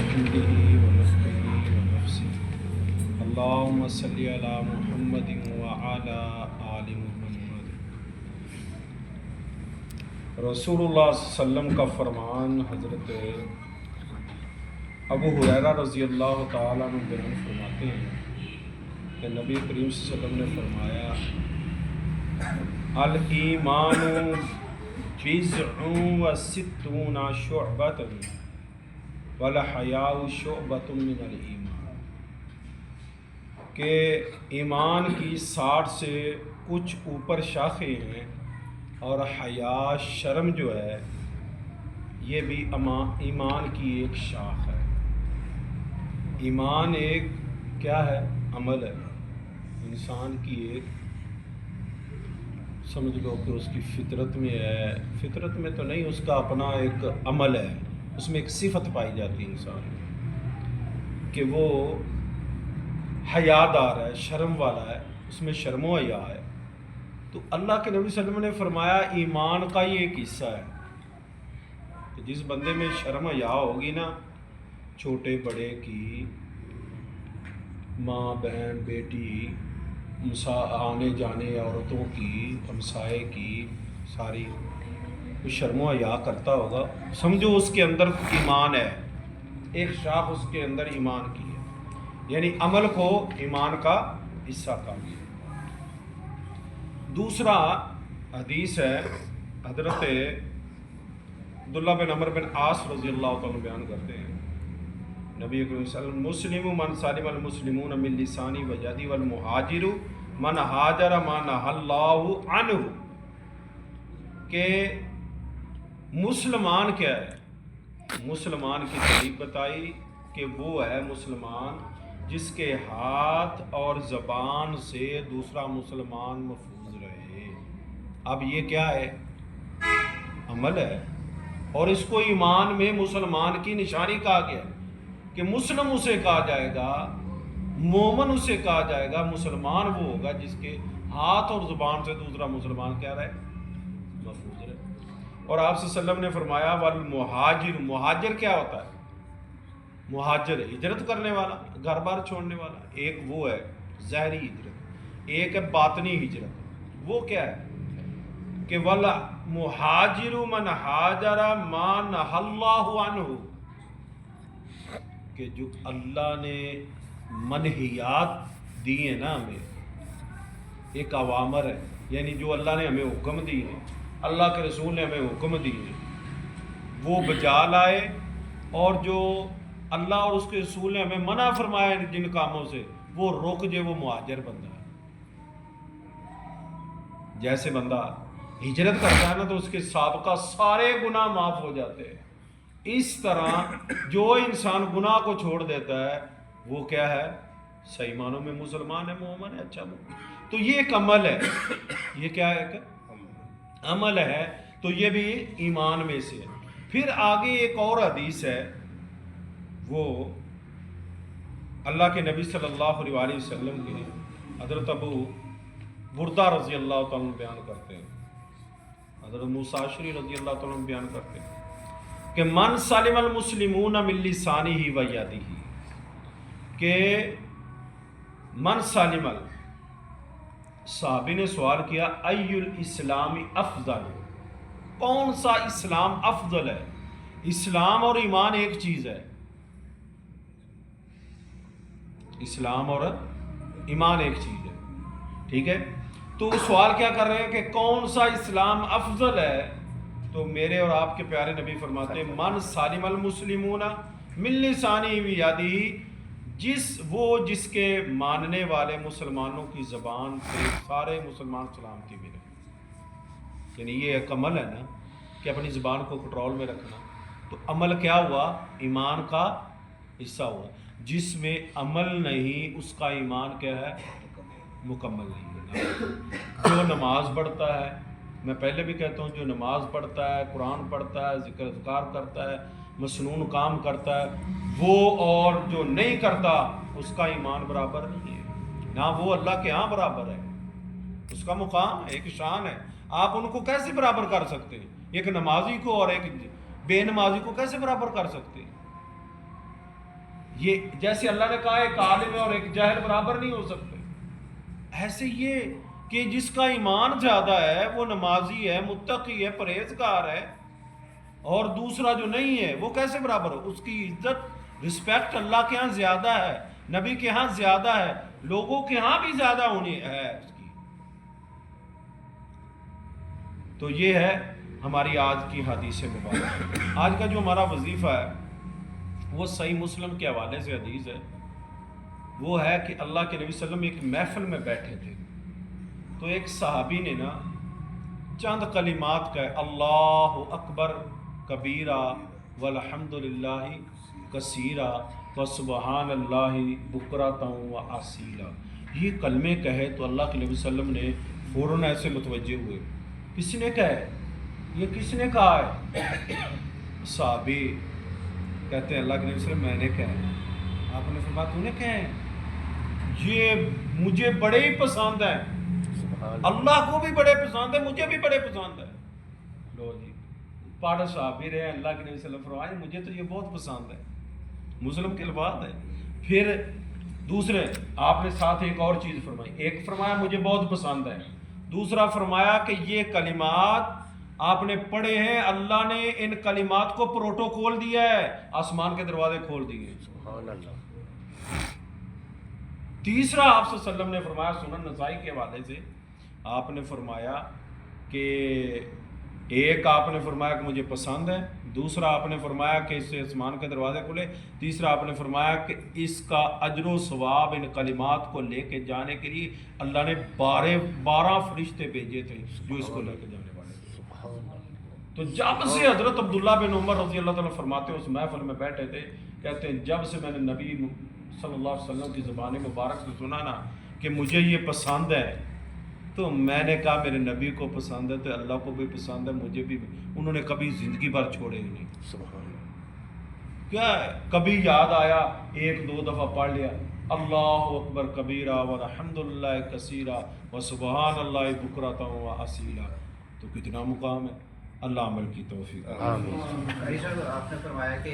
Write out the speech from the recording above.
بحمده ونفخه ونفسه اللهم صل على محمد وعلى آل محمد۔ رسول اللہ صلی اللہ علیہ وسلم کا فرمان حضرت ابو ہریرہ رضی اللہ تعالیٰ عنہ بیان فرماتے ہیں کہ نبی کریم صلی اللہ علیہ وسلم نے فرمایا الایمان بضع و ستون شعبۃ والحیاء شعبۃ من الایمان، کہ ایمان کی 60 سے کچھ اوپر شاخیں ہیں اور حیا شرم جو ہے یہ بھی ایمان کی ایک شاخ ہے۔ ایمان ایک کیا ہے؟ عمل ہے، انسان کی ایک سمجھ لو کہ اس کی فطرت میں ہے، فطرت میں تو نہیں، اس کا اپنا ایک عمل ہے، اس میں ایک صفت پائی جاتی ہے انسان کہ وہ حیادار ہے، شرم والا ہے، اس میں شرم و حیا ہے۔ تو اللہ کے نبی صلی اللہ علیہ وسلم نے فرمایا ایمان کا یہ ایک حصہ ہے کہ جس بندے میں شرم حیا ہوگی نا، چھوٹے بڑے کی، ماں بہن بیٹی، آنے جانے عورتوں کی، ہمسائے کی، ساری شرم و حیا کرتا ہوگا، سمجھو اس کے اندر ایمان ہے، ایک شاخ اس کے اندر ایمان کی ہے، یعنی عمل کو ایمان کا حصہ کہا گیا۔ دوسرا حدیث ہے، حضرت عبداللہ بن عمر بن عاص رضی اللہ تعالیٰ بیان کرتے ہیں، نبی کریم صلی اللہ علیہ وسلم مسلم من سلم المسلمون من لسانی و یدی والمہاجر من ہاجر ما نہی اللہ عنہ، کہ مسلمان کیا ہے؟ مسلمان کی تعریف بتائی کہ وہ ہے مسلمان جس کے ہاتھ اور زبان سے دوسرا مسلمان محفوظ رہے۔ اب یہ کیا ہے؟ عمل ہے، اور اس کو ایمان میں مسلمان کی نشانی کہا گیا کہ مسلم اسے کہا جائے گا، مومن اسے کہا جائے گا، مسلمان وہ ہوگا جس کے ہاتھ اور زبان سے دوسرا مسلمان کیا رہے؟ محفوظ رہے۔ اور آپ صلی اللہ علیہ وسلم نے فرمایا والمہاجر، مہاجر کیا ہوتا ہے؟ مہاجر ہجرت کرنے والا، گھر بار چھوڑنے والا، ایک وہ ہے ظاہری ہجرت، ایک ہے باطنی ہجرت۔ وہ کیا ہے کہ والمہاجر من ہاجر ما نہی اللہ عنہ، کہ جو اللہ نے منہیات دی ہیں نا ہمیں، ایک اوامر ہے، یعنی جو اللہ نے ہمیں حکم دی ہے، اللہ کے رسول نے ہمیں حکم دی ہے، وہ بجا لائے، اور جو اللہ اور اس کے رسول نے ہمیں منع فرمایا جن کاموں سے وہ رک جائے، وہ مہاجر بندہ ہے۔ جیسے بندہ ہجرت کرتا ہے نا تو اس کے سابقہ سارے گناہ معاف ہو جاتے ہیں، اس طرح جو انسان گناہ کو چھوڑ دیتا ہے وہ کیا ہے؟ صحیح معنوں میں مسلمان ہے، مومن ہے، اچھا مومن۔ تو یہ ایک عمل ہے، یہ کیا ہے؟ ایک عمل ہے، تو یہ بھی ایمان میں سے ہے۔ پھر آگے ایک اور حدیث ہے، وہ اللہ کے نبی صلی اللہ علیہ وسلم کے حضرت ابو بردہ رضی اللہ تعالیٰ بیان کرتے ہیں، حضرت موسیٰ اشعری رضی اللہ تعالیٰ بیان کرتے ہیں کہ من سلم المسلمون من لسانہ و یدہ، کہ من سلم، صحابی نے سوال کیا ای الاسلام افضل، کون سا اسلام افضل ہے؟ اسلام اور ایمان ایک چیز ہے، اسلام اور ایمان ایک چیز ہے، ٹھیک ہے؟ تو سوال کیا کر رہے ہیں کہ کون سا اسلام افضل ہے؟ تو میرے اور آپ کے پیارے نبی فرماتے ہیں من سالم المسلمون من لسانہ و یدہ، جس کے ماننے والے مسلمانوں کی زبان سے سارے مسلمان سلامتی ملے، یعنی یہ ایک عمل ہے نا کہ اپنی زبان کو کنٹرول میں رکھنا۔ تو عمل کیا ہوا؟ ایمان کا حصہ ہوا۔ جس میں عمل نہیں اس کا ایمان کیا ہے؟ مکمل نہیں ہے۔ جو نماز پڑھتا ہے، میں پہلے بھی کہتا ہوں، جو نماز پڑھتا ہے، قرآن پڑھتا ہے، ذکر اذکار کرتا ہے، مسنون کام کرتا ہے، وہ اور جو نہیں کرتا اس کا ایمان برابر نہیں ہے، نہ وہ اللہ کے ہاں برابر ہے، اس کا مقام ہے، ایک شان ہے۔ آپ ان کو کیسے برابر کر سکتے ہیں؟ ایک نمازی کو اور ایک بے نمازی کو کیسے برابر کر سکتے ہیں؟ یہ جیسے اللہ نے کہا ایک عالم اور ایک جاہل برابر نہیں ہو سکتے، ایسے یہ کہ جس کا ایمان زیادہ ہے وہ نمازی ہے، متقی ہے، پرہیزگار ہے، اور دوسرا جو نہیں ہے وہ کیسے برابر ہو؟ اس کی عزت رسپیکٹ اللہ کے ہاں زیادہ ہے، نبی کے ہاں زیادہ ہے، لوگوں کے ہاں بھی زیادہ ہونی ہے اس کی۔ تو یہ ہے ہماری آج کی حدیث مبارک۔ آج کا جو ہمارا وظیفہ ہے وہ صحیح مسلم کے حوالے سے حدیث ہے، وہ ہے کہ اللہ کے نبی صلی اللہ علیہ وسلم ایک محفل میں بیٹھے تھے، تو ایک صحابی نے نا چند کلمات کہے، اللہ اکبر کبیرہ والحمد للہ کثیرہ وسبحان اللہ بکرۃ واسیلا۔ یہ کلمے کہے تو اللہ کے نبی صلی اللہ علیہ وسلم نے فوراً ایسے متوجہ ہوئے، کس نے کہے؟ یہ کس نے کہا ہے؟ صحابی کہتے ہیں اللہ کے نبی صلی اللہ علیہ وسلم میں نے کہا۔ آپ نے فرمایا تو نے کہے؟ یہ مجھے بڑے ہی پسند ہیں، اللہ کو بھی بڑے پسند ہے، مجھے بھی بڑے پسند ہے۔ لو جی پاڑھ صحابی رہے، اللہ کے نبی صلی اللہ علیہ وسلم فرمائے مجھے تو یہ بہت پسند ہے، مسلم کے الفاظ ہے۔ پھر دوسرے آپ نے ساتھ ایک اور چیز فرمائی، ایک فرمایا مجھے بہت پسند ہے، دوسرا فرمایا کہ یہ کلمات آپ نے پڑھے ہیں، اللہ نے ان کلمات کو پروٹوکول دیا ہے، آسمان کے دروازے کھول دیے۔ سبحان اللہ۔ تیسرا آپ صلی اللہ علیہ وسلم نے فرمایا سنن نسائی کے حوالے سے، آپ نے فرمایا کہ ایک آپ نے فرمایا کہ مجھے پسند ہے، دوسرا آپ نے فرمایا کہ اس سے آسمان کے دروازے کھلے، تیسرا آپ نے فرمایا کہ اس کا اجر و ثواب ان کلمات کو لے کے جانے کے لیے اللہ نے 12 فرشتے بھیجے تھے جو اس کو لے کے جانے والے تھے۔ تو جب سے حضرت عبداللہ بن عمر رضی اللہ تعالیٰ فرماتے ہیں اس محفل میں بیٹھے تھے، کہتے ہیں جب سے میں نے نبی صلی اللہ علیہ وسلم کی زبان مبارک سے سنا نا کہ مجھے یہ پسند ہے، تو میں نے کہا میرے نبی کو پسند ہے تو اللہ کو بھی پسند ہے، مجھے بھی۔ انہوں نے کبھی زندگی بھر چھوڑے ہی نہیں۔ سبحان اللہ۔ کیا ہے کبھی یاد آیا ایک دو دفعہ پڑھ لیا اللہ اکبر کبیرہ والحمد للہ کثیرہ وسبحان اللہ بکرۃ واسیلا، تو کتنا مقام ہے۔ اللہ عمل کی توفیق۔ آمین۔ آپ نے فرمایا کہ